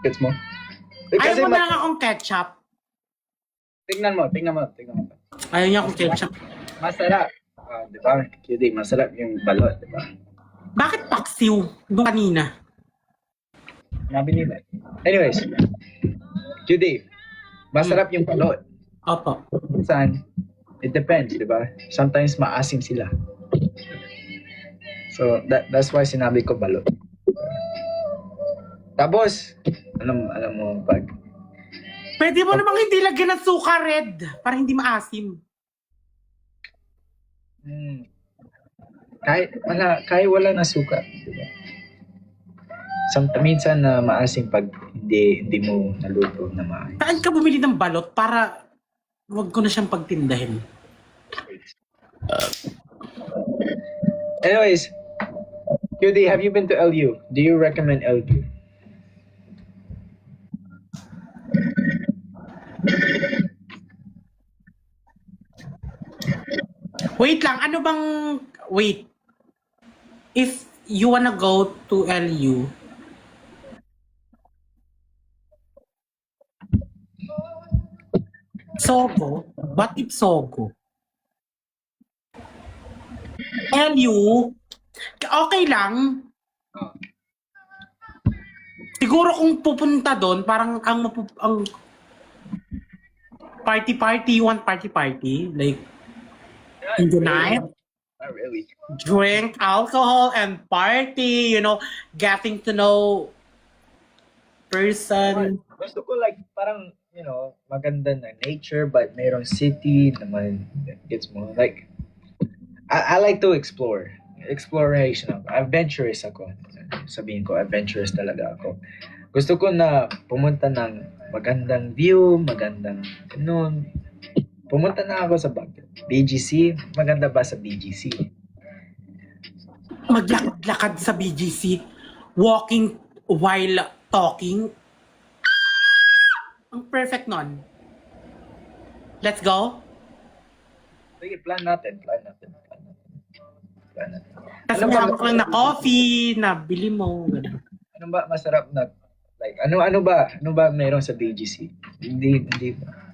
Gets mo? Ayaw mo na lang akong ketchup. Tingnan mo. Ayaw niya akong ketchup. Masarap. Di ba? QD, masarap yung balot, di ba? Bakit paksiw? Doon kanina. Nabi nila. Anyways, QD, masarap yung balot. Opo. Minsan, it depends, di ba? Sometimes maasim sila. So, that's why sinabi ko balot. Tapos, alam mo, pag Pwede mo namang hindi lagyan ng suka red para hindi maasim. kahit wala na suka, di ba? Minsan na maasim pag hindi mo naluto na maayos. Saan ka bumili ng balot para wag ko na siyang pagtindahin? Anyways, QD, have you been to LU? Do you recommend LU? Wait lang, ano bang... Wait. If you wanna go to LU, Sogo? What if Sogo? LU, okay lang. Siguro kung pupunta doon, parang ang party, you want party, like in the night, Not really. drink alcohol and party, you know, getting to know person. Gusto ko like parang, maganda na nature but mayroong city naman. Gets mo? Like, I like to explore. Exploration ako. Adventurous ako. Sabihin ko, adventurous talaga ako. Gusto ko na pumunta ng magandang view, magandang ganun. Pumunta na ako sa Baguio. BGC, maganda ba sa BGC? Maglakad sa BGC, walking while talking. Ang perfect nun. Let's go. Sige, plan natin. Tapos Ano ba- meron ka lang na coffee, na bili mo. Ganun. Ano ba masarap na like ano ba meron sa BGC? Hindi ba?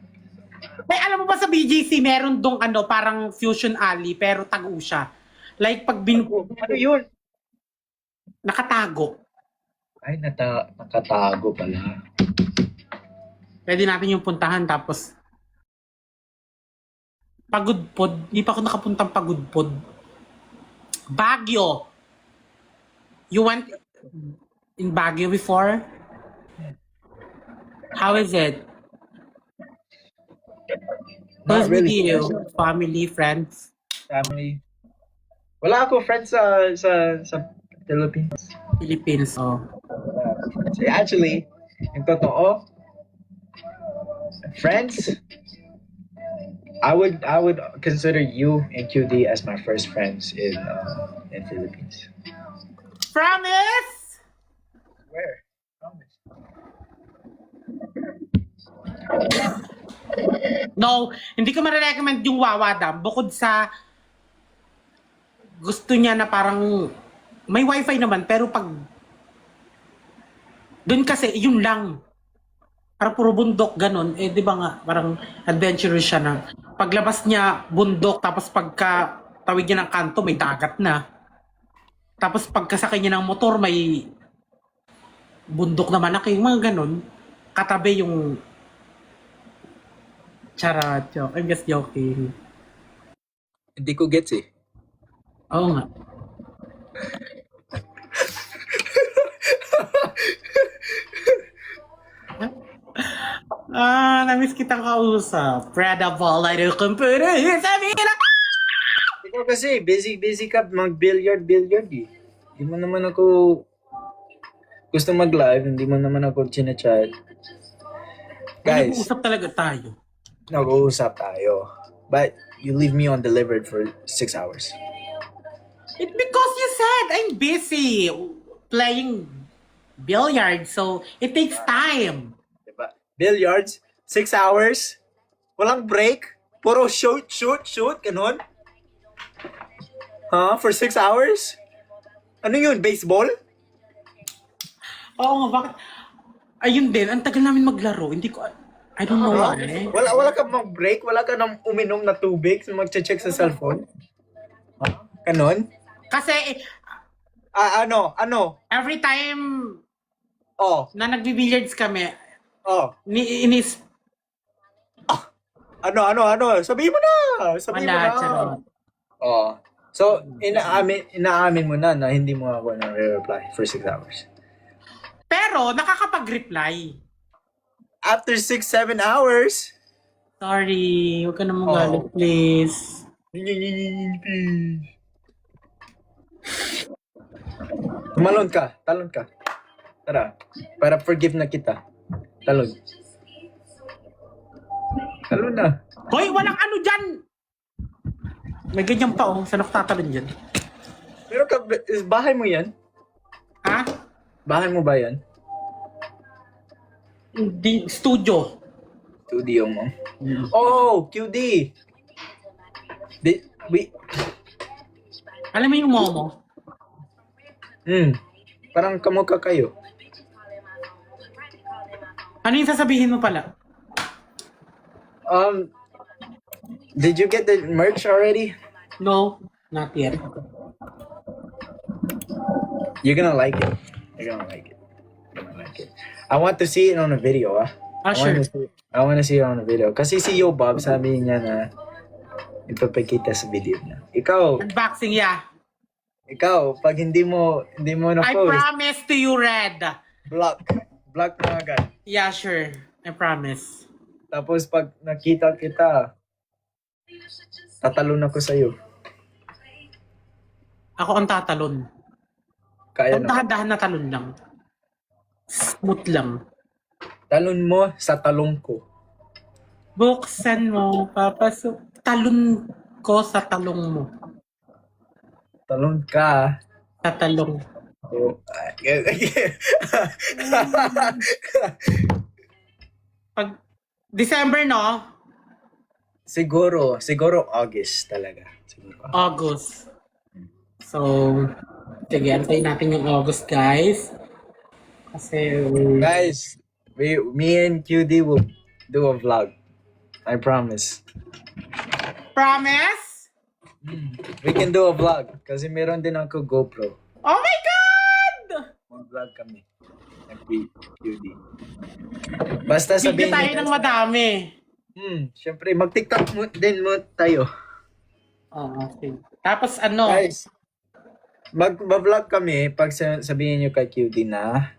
May alam mo ba sa BGC, meron dong parang Fusion Alley, pero tago siya. Like pag Ano yun? nakatago. Ay, nakatago pala. Pwede natin yung puntahan, tapos Pagudpod. Hindi pa ako nakapuntang Pagudpod. Baguio. You went in Baguio before? How is it? Not Who's with really. you? Family, friends? Family. Wala ako friends sa Philippines. Philippines, oh. So actually, yung totoo, friends, I would consider you and QD as my first friends in Philippines. Promise? Where? Promise. No, hindi ko ma-recommend yung Wawa Dam. Bukod sa gusto niya na parang may wifi naman, pero pag doon kasi, yun lang. Parang puro bundok, ganun. Eh, di ba nga, parang adventurous siya na. Paglabas niya, bundok, tapos pagka tawid niya ng kanto, may dagat na. Tapos pagkasakay niya ng motor, may bundok naman na kayo, mga ganun. Katabi yung charot. I'm just joking. Hindi ko gets eh. Oo nga. Namiss kitang kausap. Prada Ball, I do computer. Sabi na! Ikaw kasi, busy ka mag-billiard eh. Hindi mo naman ako gusto mag-live, hindi mo naman ako chinachat. Guys, Nag-uusap talaga tayo. nag-uusap tayo. But you leave me on delivered for 6 hours. It's because you said I'm busy playing billiard, so it takes time. Diba? Billiards, 6 hours, walang break, puro shoot, ganun. For 6 hours? Ano yun, baseball? Oo nga, bakit? Ayun din, ang tagal namin maglaro. Hindi ko, I don't know why. Wala ka mag-break? Wala ka nang uminom na tubig? Mag-check sa cellphone? Ganon? Kasi Ano? every time Oh, na nagbi-billiards kami, oh. inis, Ano? Sabihin mo na! Sabihin mo wala, na! charot. Oh. So, inaamin mo na hindi mo ako na-reply for 6 hours. Pero, nakakapag-reply. After 6-7 hours? Sorry, huwag ka na magalit, please. Talon ka. Tara, para forgive na kita. Talon na. Hoy, walang ano dyan! May ganyan pa, oh. Saan ako tatalon dyan? Pero bahay mo yan? Ha? Bahay mo ba yan? Di, studio. Studio mo? Oh, QD! Alam mo yung momo? Parang kamukha kayo. Ano yung sasabihin mo pala? Did you get the merch already? No, not yet. You're gonna like it. I want to see it on a video, Sure. I want to see it on a video. Kasi si Yo Bob, sabi niya na ipapakita sa video niya. Unboxing, yeah. Ikaw, pag hindi mo na I post, promise to you, Red. block mo agad. Yeah, sure. I promise. Tapos pag nakita kita, tatalon ako sa'yo. Ako ang tatalon. Kaya Ang na. dahan-dahan na talon lang. Smooth lang. Talon mo sa talong ko. Buksan mo, papasok. Talon ko sa talong mo. Talon ka. Sa talong. Oh. Pag December, no? Siguro August talaga. Siguro. August. So, sige, antayin natin yung August, guys. Kasi, Guys, me and QD will do a vlog. I promise. promise? We can do a vlog kasi meron din ako GoPro. Oh my God! Mag-vlog kami. QD. Basta Video sabihin tayo niyo- ng madami. Syempre, mag-TikTok din mo tayo. Oo, okay. Tapos ano, Guys, mag-vlog kami pag sabihin niyo kay QD na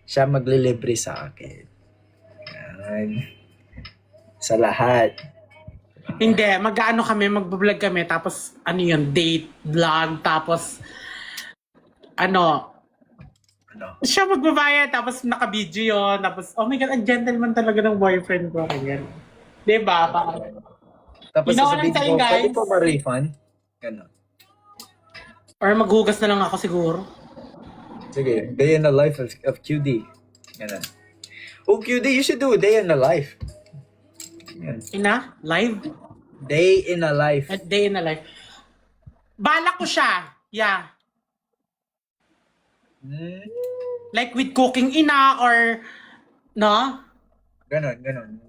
siya maglilibre sa akin. Yan. Sa lahat. hindi, mag-ano kami, mag-vlog kami, tapos ano yun, date, vlog, tapos ano, siya magbabayad, tapos naka-video yun, tapos, oh my God, ang gentleman talaga ng boyfriend ko. Ganyan. Diba? Tapos You know what I'm sasabihin saying, ko, pwede guys? po ma-refund? Ganon. Or maghugas na lang ako siguro. Sige, day in the life of QD. Ganon. Oh, QD, you should do a day in the life. Yan. Live? Day in a life. A day in a life. Balak ko siya. Yeah. Like with cooking or, no? Ganon.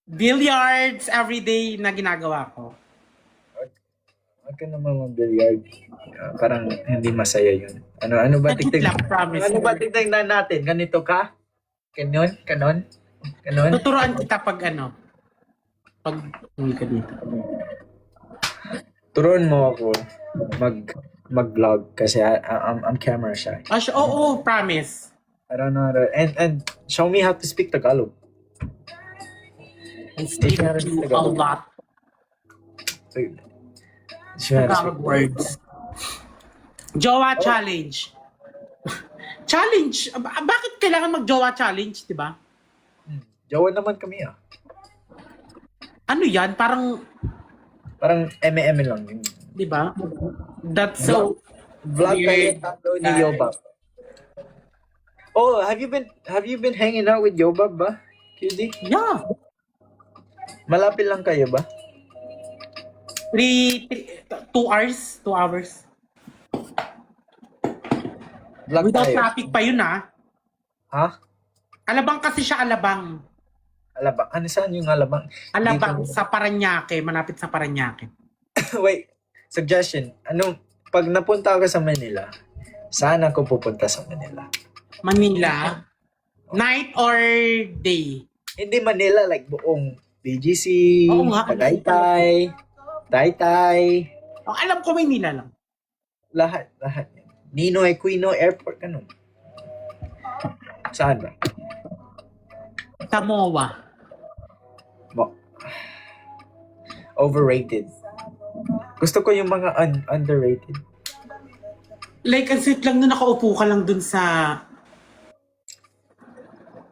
Billiards every day na ginagawa ko. Huwag ka naman mag-billiard. Parang hindi masaya yun. Ano ba Nakit lang, promise. Ano ba tignan natin? Ganito ka? Ganon? Tuturuan kita pag pag hindi ka dito. Turuan mo ako mag-vlog kasi I'm camera shy. Oo, promise. I don't know how to, and show me how to speak Tagalog. I speak Teach me how to speak a lot. Show me how to Tagalog speak. words. Jowa challenge. Challenge? Bakit kailangan mag-jowa challenge, di ba? Jawa naman kami Ano yan? Parang, eme lang. di ba? That's so Vlog kayo weird. tatlo ni Yobab. Oh, have you been hanging out with Yobab ba? QD? Yeah. Malapit lang kayo ba? 2 hours? 2 hours. Vlog Without tayo. traffic pa yun, Ha? Alabang kasi siya, Alabang. Alabang. Ano saan yung Alabang? Alabang Dito. sa Parañaque, malapit sa Parañaque. Wait, suggestion. Pag napunta ako sa Manila, saan ako pupunta sa Manila? Manila, night or day? Hindi Manila, like buong BGC, Oo nga. Tagaytay, Taytay, Oh, alam ko Manila lang. lahat. Ninoy Aquino Airport, ganun. Saan ba? Samoa. Mo- Overrated. Gusto ko yung mga underrated. Like, ang sweet lang nun, nakaupo ka lang dun sa...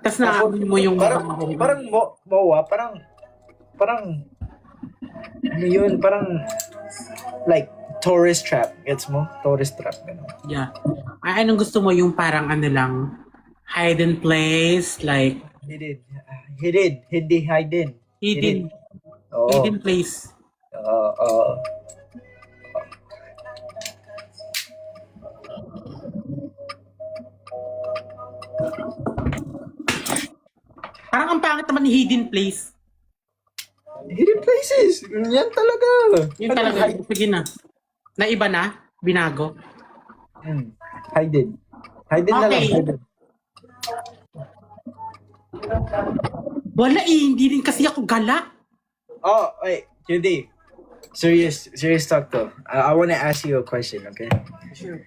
Tapos naamoy mo yung... parang MOA, parang, ano yun, parang, like, tourist trap. Gets mo? Tourist trap, ganun. Yeah. Ay, anong gusto mo yung parang ano lang, hidden place, like, Hidden. Hindi hidden. hidden Oo. place. Oo. Parang ang pangit naman ni hidden place. Hidden places. Yan talaga. Yun talaga, sige na. Naiba na? Binago? Hidden. Hidden na lang. Okay. Hidden. Wala hindi rin kasi ako gala. Oh, wait. Judy. Serious talk to. I want to ask you a question, okay? Sure.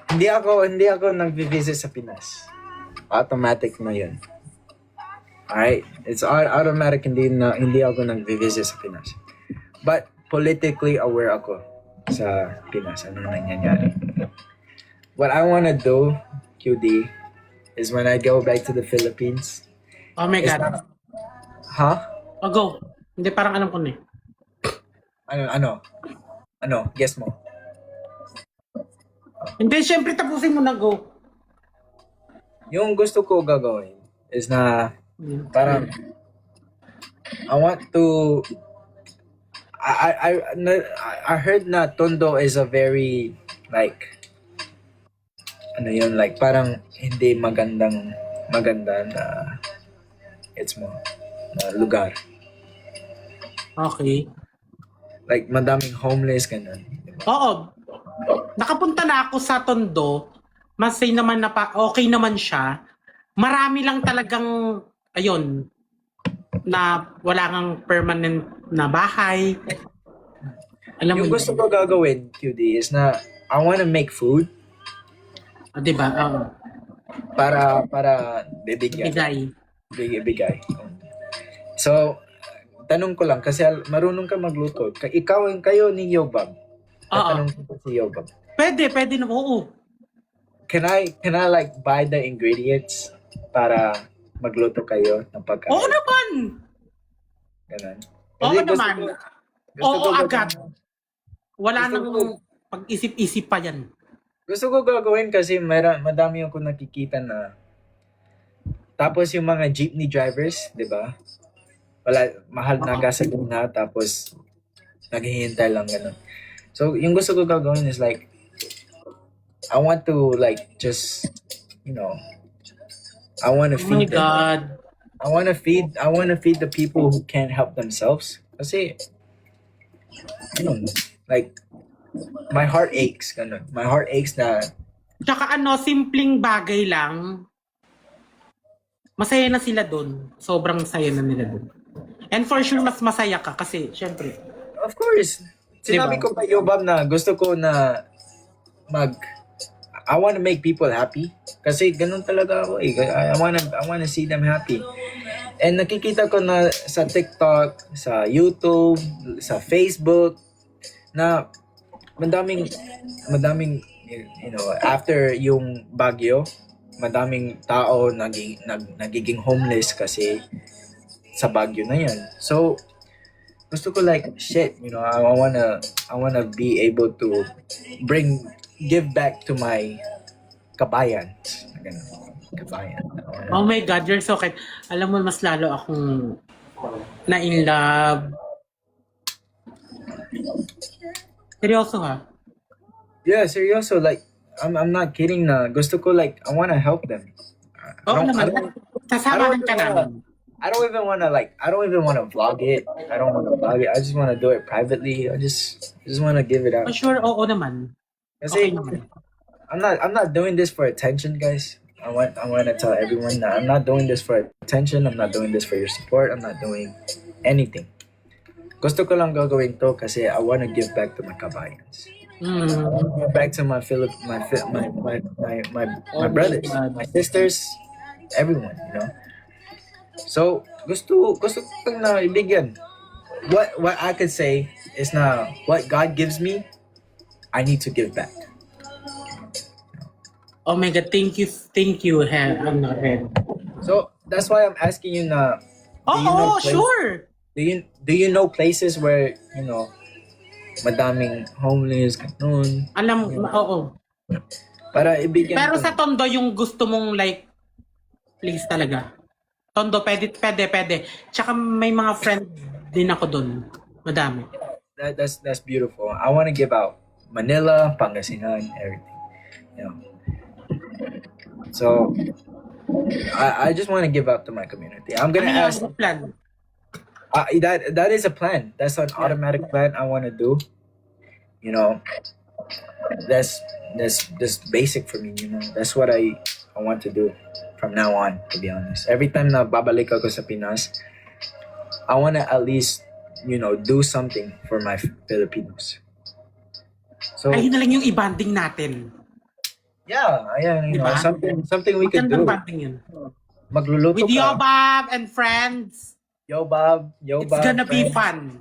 Hindi ako nag-visit sa Pinas. Automatic na yun. Alright? It's automatic hindi ako nag-visit sa Pinas. But politically aware ako sa Pinas. Ano nangyayari. What I want to do, QD, is when I go back to the Philippines. Oh my is God. not- Huh? Oh, go. Hindi, parang alam ko na eh. Ano? Guess mo. Hindi, syempre tapusin mo na, go. Yung gusto ko gagawin is na parang I want to I heard na Tondo is a very like ano yun, like parang hindi maganda na it's mo na lugar. Okay. Like madaming homeless ganun. Oo. Nakapunta na ako sa Tondo. Masay naman na okay naman siya. Marami lang talagang ayun na wala kang permanent na bahay. Alam mo Yung gusto ko gagawin, QD, is na I want to make food di ba? para bibigyan. Bigay. So, tanong ko lang kasi marunong ka magluto. Kayo ni Yobab. Tatanong ko si Yobab. Pwede na. Oo. Can I like buy the ingredients para magluto kayo ng pagkain? Oo naman. Ganun. Oo Kasi naman. gusto ko agad. Wala gusto nang ko- pag-isip-isip pa yan. Gusto ko gagawin kasi madami ako nakikita na tapos yung mga jeepney drivers, di ba? Mahal na gasolina tapos naghihintay lang ganun. So, yung gusto ko gagawin is like I want to like just I want to Oh my feed them. God. I want to feed the people who can't help themselves. Kasi like my heart aches ganun. My heart aches na Tsaka simpleng bagay lang. Masaya na sila dun. Sobrang saya na nila dun. And for sure, mas masaya ka kasi, syempre. of course sinabi ko kay Yobab na gusto ko na I want to make people happy kasi ganun talaga ako eh. I want to see them happy. And nakikita ko na sa TikTok, sa YouTube, sa Facebook na madaming after yung bagyo, madaming tao nagiging homeless kasi sa bagyo na yan. So gusto ko like shit, I wanna be able to give back to my kabayan. Ganun. Kabayan. Oh my God, you're so kind. Alam mo, mas lalo akong na-in love. Seryoso ha? Yeah, seryoso. Like, I'm not kidding na. Gusto ko like, I wanna help them. I Oo don't, I naman. don't, I don't Sasamahan even ka wanna, namin. I don't even wanna like, I don't even wanna vlog it. I don't wanna vlog it. I just wanna do it privately. I just wanna give it For out. sure, oo naman. Okay Kasi naman. I'm not doing this for attention, guys. I want to tell everyone that I'm not doing this for attention. I'm not doing this for your support. I'm not doing anything. Gusto ko lang gagawin to kasi I want to give back to my kabayans. Mm. Give back to my Philip, my Oh my brothers, God. my sisters, everyone. So gusto ko na ibigyan. What I could say is na what God gives me, I need to give back. Oh my God, thank you, Red. So that's why I'm asking you na. Do you know Oo, place? sure. Do you know places where madaming homeless ganun? Alam, oo. Para ibigyan Pero ko. sa Tondo, yung gusto mong like, place talaga. Tondo, pwede. Tsaka may mga friend din ako dun. Madami. That's beautiful. I want to give out Manila, Pangasinan, everything. You know. So I just want to give out to my community. I'm gonna Ano ask. yung plan? That is a plan. That's an automatic plan I want to do. You know, that's basic for me. That's what I want to do from now on. To be honest, every time na babalik ako sa Pinas, I want to at least do something for my Filipinos. So Ayun na lang yung i-banding natin. yeah, ayan, Diba? something we could do. Magandang banding yun. Magluluto With ka. Yobab and friends, Yo Bob, it's gonna be friends. fun.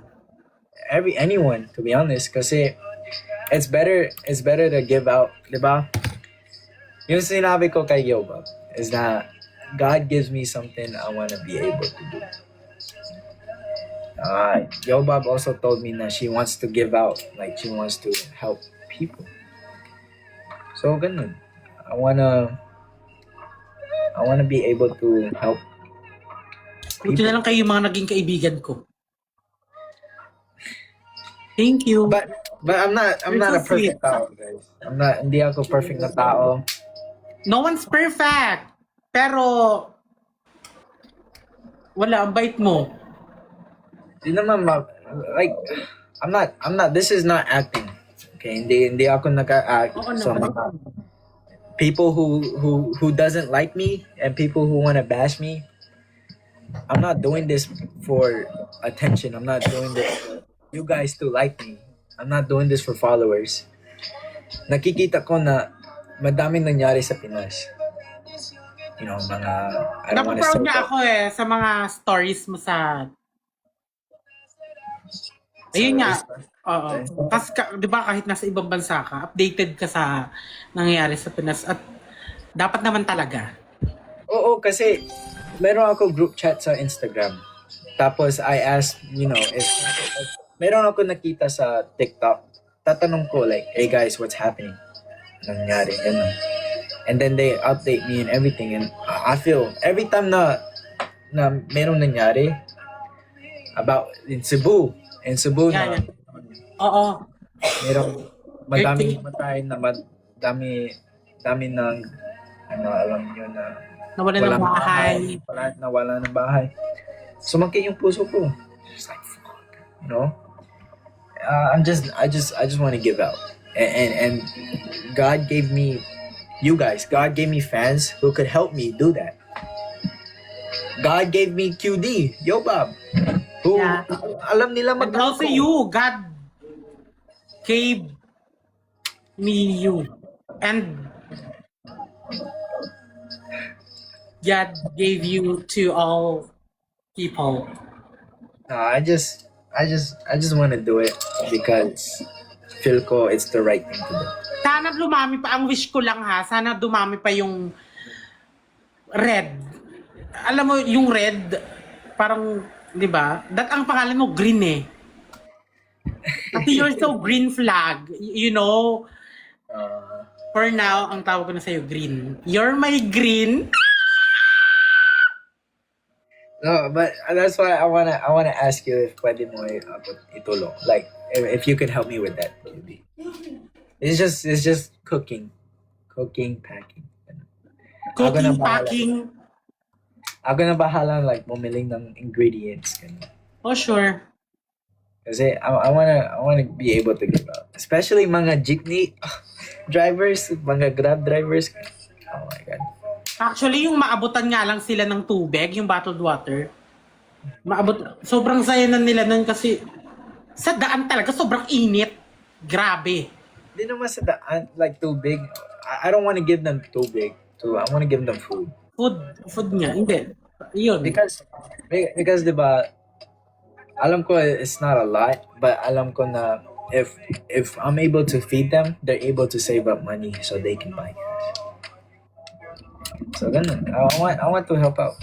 Anyone, to be honest, kasi it's better to give out, di ba? Yung sinabi ko kay Yo Bob is that God gives me something I want to be able to do. Yo Bob also told me that she wants to give out, like she wants to help people. So ganun. I wanna be able to help Buti na lang kayo yung mga naging kaibigan ko. Thank you. But I'm not You're a so perfect sweet. tao, guys. Hindi ako perfect na tao. No one's perfect. Pero, wala, ang bait mo. Di naman like I'm not this is not acting. Okay, hindi ako naka-act. Oo So naman. mga people who doesn't like me and people who want to bash me, I'm not doing this for attention. I'm not doing this for you guys to like me. I'm not doing this for followers. Nakikita ko na madaming nangyari sa Pinas. Mga I don't want to Napaproud say na that. ako sa mga stories mo sa... Ayun nga. Oo. Kasi, di ba, kahit nasa ibang bansa ka, updated ka sa nangyayari sa Pinas. At dapat naman talaga. Oo, kasi meron ako group chat sa Instagram. Tapos I asked, if meron ako nakita sa TikTok, tatanong ko like, hey guys, what's happening? Anong nangyari? Ganun. And then they update me and everything. And I feel, every time na merong nangyari, about in Cebu Yeah. na Oo. merong madaming namatay na dami ng alam niyo na Nawala ng bahay. nawala ng bahay. Sumakit yung puso ko. Just like fuck, I just want to give out, and God gave me you guys. God gave me fans who could help me do that. God gave me QD, Yo Bob, who Yeah. alam nila And also you, God gave me you. And God gave you to all people. No, I just want to do it because feel ko it's the right thing to do. Sana lumami pa, ang wish ko lang ha, sana dumami pa yung red. Alam mo, yung red, parang, di ba? Ang pangalan mo, green eh. Kasi you're so green flag. For now, ang tawag ko na sa'yo, green. You're my green. No, but that's why I wanna ask you if pwede mo ako itulong. Like if you could help me with that. It's just cooking, packing. Cooking, bahala. packing. Ako na bahala like bumiling ng ingredients. Ganun. Oh, sure. Kasi I wanna be able to give out. Especially mga jeepney drivers, mga grab drivers. Oh my God. Actually, yung maabutan nga lang sila ng tubig, yung bottled water. Sobrang saya na nila nun kasi sa daan talaga, sobrang init. Grabe. Hindi naman sa daan, like too big. I don't want to give them too big. Too. I want to give them food. Food nga, hindi. Yun. Because diba, alam ko it's not a lot, but alam ko na if I'm able to feed them, they're able to save up money so they can buy gas. So ganun. I want to help out.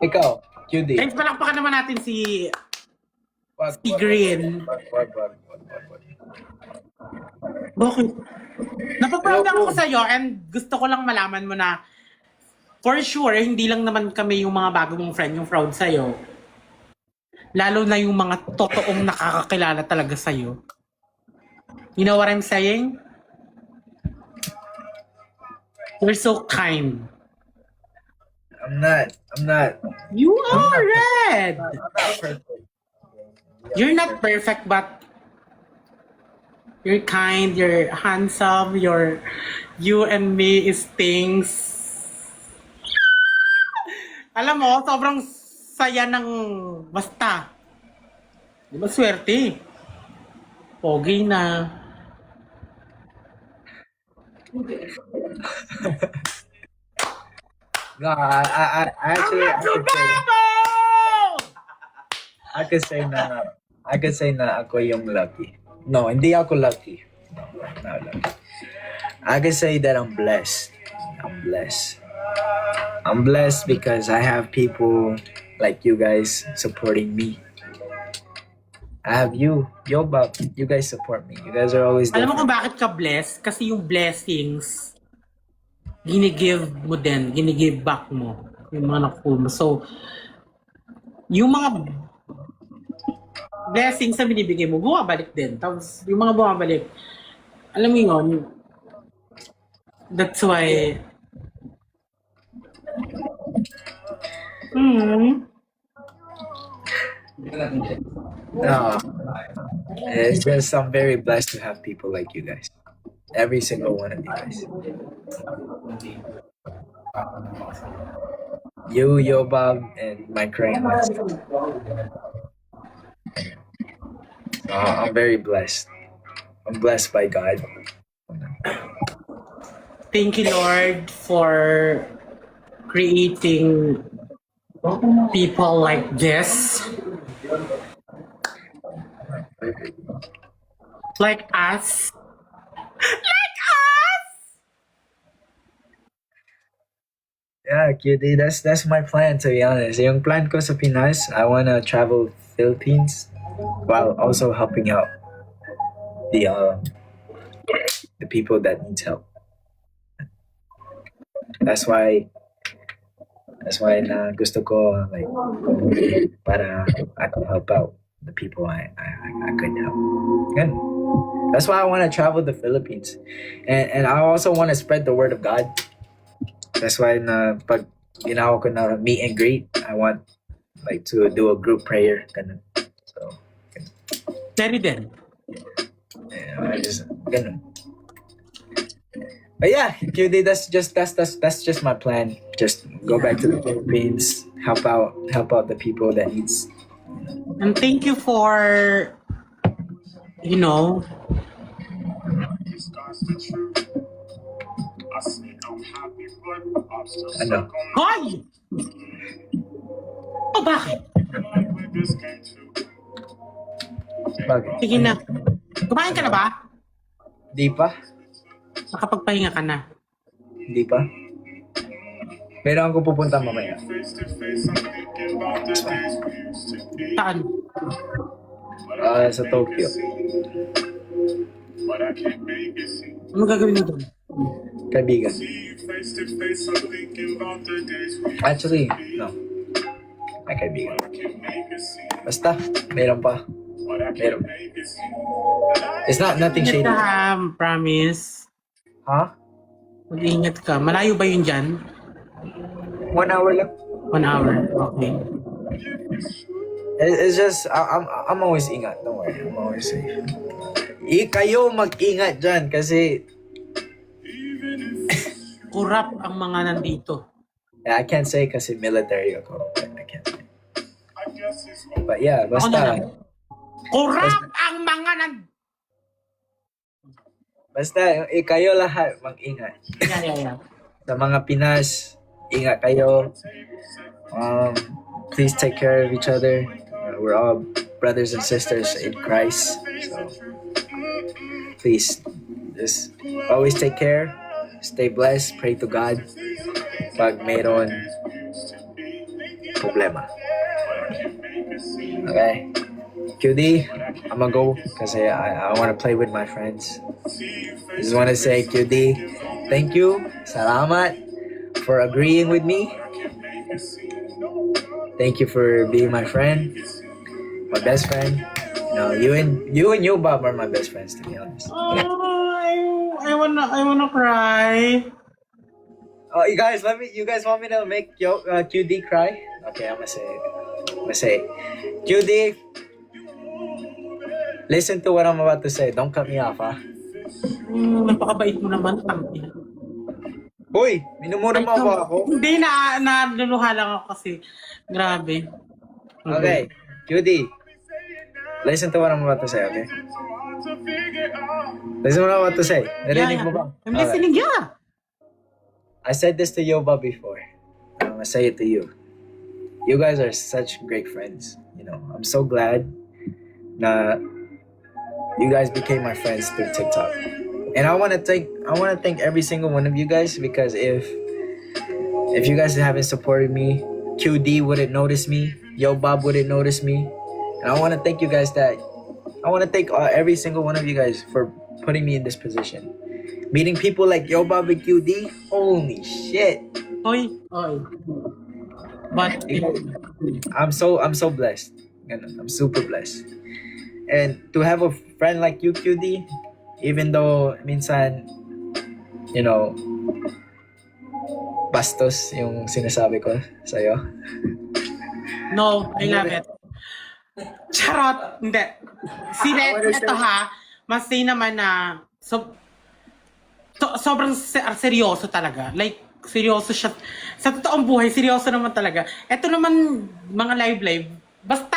Ikaw, QD. Guys, palakpakan naman natin si Wag. Green. Wag. Bakit? Napaproud ako sa'yo and gusto ko lang malaman mo na for sure, hindi lang naman kami yung mga bago mong friend yung proud sa'yo. Lalo na yung mga totoong nakakakilala talaga sa'yo. You know what I'm saying? You're so kind. I'm not. You are red. I'm not perfect. You're not perfect, but you're kind, you're handsome, you and me is things. Alam mo, sobrang saya ng basta. Di ba swerte? Pogi na. No, I actually I could say na ako yung lucky. No, hindi ako lucky. No, I'm not lucky. I could say that I'm blessed. I'm blessed because I have people like you guys supporting me. I have you, Bob. You guys support me. You guys are always there. Alam mo kung bakit ka blessed? Kasi yung blessings, ginigive mo din, ginigive back mo. Yung mga nakuha mo. So, yung mga blessings na binibigay mo, bumabalik din. Tapos, yung mga bumabalik, alam mo yun, that's why, No, it's just I'm very blessed to have people like you guys. Every single one of you guys. You, Yo Bob, and my crane. I'm very blessed. I'm blessed by God. thank you, Lord, for creating people like this. Like us. Like us! Yeah, cutie, that's my plan, to be honest. Yung plan ko sa Pinas, I wanna travel Philippines while also helping out the people that needs help. That's why na gusto ko like para I can help out the people I couldn't help. Good. That's why I want to travel the Philippines, and I also want to spread the word of God. That's why na pag ginawa ko na meet and greet, I want like to do a group prayer. Ganun. So, Very then. yeah, I just ganun. But yeah, QD, that's just my plan. Just go back to the Philippines, help out the people that needs. And thank you for, you know, Ano? Hoy! O bakit? Bakit? Sige na. Kumain ka na ba? Di pa? Nakapagpahinga ka na. Hindi pa? Meron ako pupunta mamaya. Saan? Sa Tokyo. Ano gagawin mo doon? Kaibigan. Actually, no. May kaibigan. Basta, meron pa. Meron. It's not nothing shady. Promise. Ha? Mag-iingat ka. Malayo ba yun dyan? 1 hour lang. 1 hour. Okay. It's just, I'm always ingat. Don't worry, I'm always safe. Kayo mag-ingat dyan kasi Kurap ang mga nandito. I can't say kasi military ako. I can't say. But yeah, Ako na lang. basta, Kurap ang mga kayo lahat mag-ingat. Yeah. Sa mga Pinas, ingat kayo. Please take care of each other. We're all brothers and sisters in Christ. So, please, just always take care. Stay blessed. Pray to God. Pag mayroon problema. Okay. QD, I'm gonna go because I want to play with my friends. Just want to say, QD, thank you. Salamat for agreeing with me. Thank you for being my friend, my best friend. No, you and Bob are my best friends, to be honest. Oh, I wanna cry. Oh, you guys want me to make QD cry? Okay, I'm gonna say it. QD, listen to what I'm about to say. Don't cut me off, ha? Napakabait mo naman. Tangina. Hoy, minumura mo ba ako? Hindi, naluluha lang ako kasi. Grabe. Okay, QD, listen to what I'm about to say, okay? Listen to what I'm about to say. Narinig mo ba? I'm listening, yeah. I said this to Yoba before. I'm gonna say it to you. You guys are such great friends. You know, I'm so glad that you guys became my friends through TikTok. And I wanna thank every single one of you guys because if you guys haven't supported me, QD wouldn't notice me, Yo Bob wouldn't notice me. And I wanna thank you guys every single one of you guys for putting me in this position. Meeting people like Yo Bob and QD, holy shit. Oy. But, I'm so blessed. I'm super blessed. And to have a friend like you, QD, even though minsan, you know, bastos yung sinasabi ko sa'yo. no, I love it. Charot! Hindi. Ito ha, mas say naman na, sobrang seryoso talaga. Like, seryoso siya. Sa totoong buhay, seryoso naman talaga. Ito naman, mga live. Basta,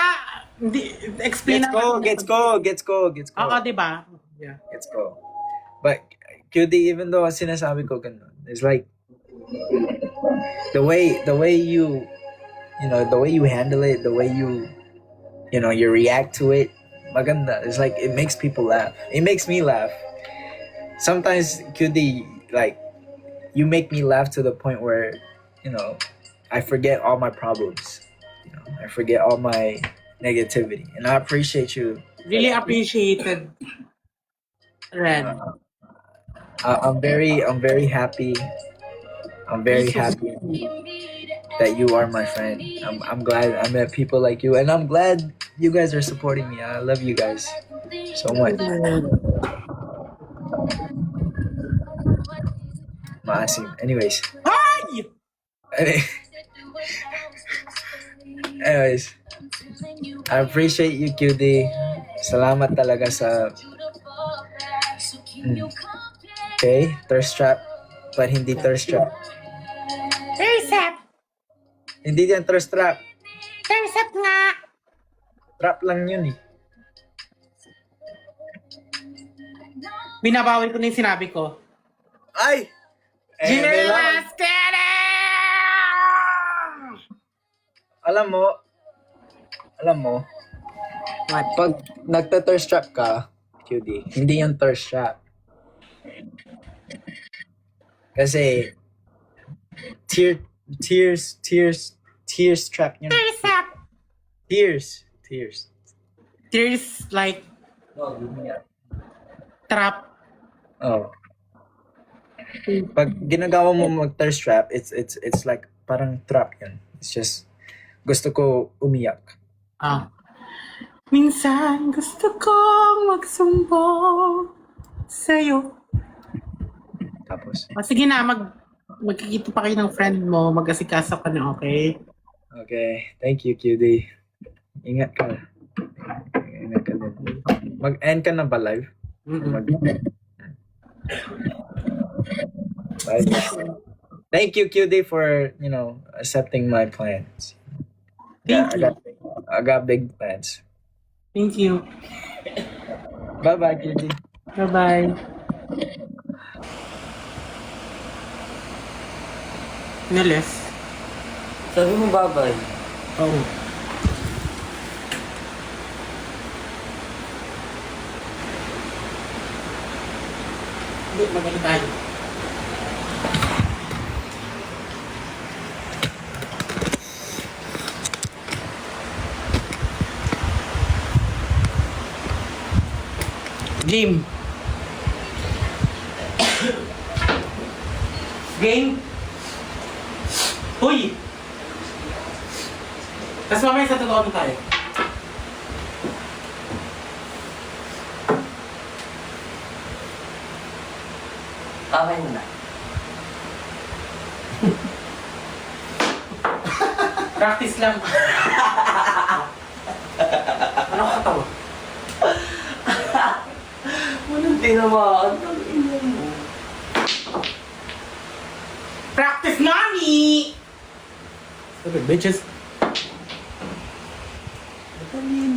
hindi, explain Gets go. Oo, diba? Yeah. Let's go. But QD, even though sinasabi ko ganun, it's like the way you handle it, the way you react to it, maganda. It's like it makes people laugh. It makes me laugh. Sometimes QD, like, you make me laugh to the point where, I forget all my problems. I forget all my negativity, and I appreciate you. Really appreciated, Ren. I'm very happy. I'm very happy that you are my friend. I'm glad I met people like you, and I'm glad you guys are supporting me. I love you guys so much. Maasim. Anyways. Hi! Anyways, I appreciate you, QD. Salamat talaga sa okay, thirst trap, but hindi thirst trap. Thirst trap! Hindi yan thirst trap. Thirst trap nga! Trap lang yun eh. Binabawi ko na yung sinabi ko. Ay! Jimmy May Alam mo, What? pag nagta-thirst trap ka, QD, hindi yung thirst trap. Kasi, tears trap yun. Thirst trap! Tears. There's like trap. Oh. Pag ginagawa mo mag-thirst trap, it's like parang trap yun. It's just, gusto ko umiyak. Minsan gusto kong magsumbong sa'yo. Tapos, Sige na, magkikita pa kayo ng friend mo, mag-asikaso ka na, okay? okay. Thank you, QD. Ingat ka. Ingat ka din. Mag-end ka na ba live? Mm-mm. Bye. Thank you, QD, for, accepting my plans. Thank you. I got big plans. Thank you. Bye-bye, QD. Bye-bye. Nalis? Sabi mo babay. Oo. Hindi, magaling tayo. Game. Game. Huy! Tapos mamaya sa totoo tayo. Tama na. Practice lang. Ano ka katawa? Walang tinamaan. Ang ina mo. Practice, mommy! Stupid bitches. Ba't ang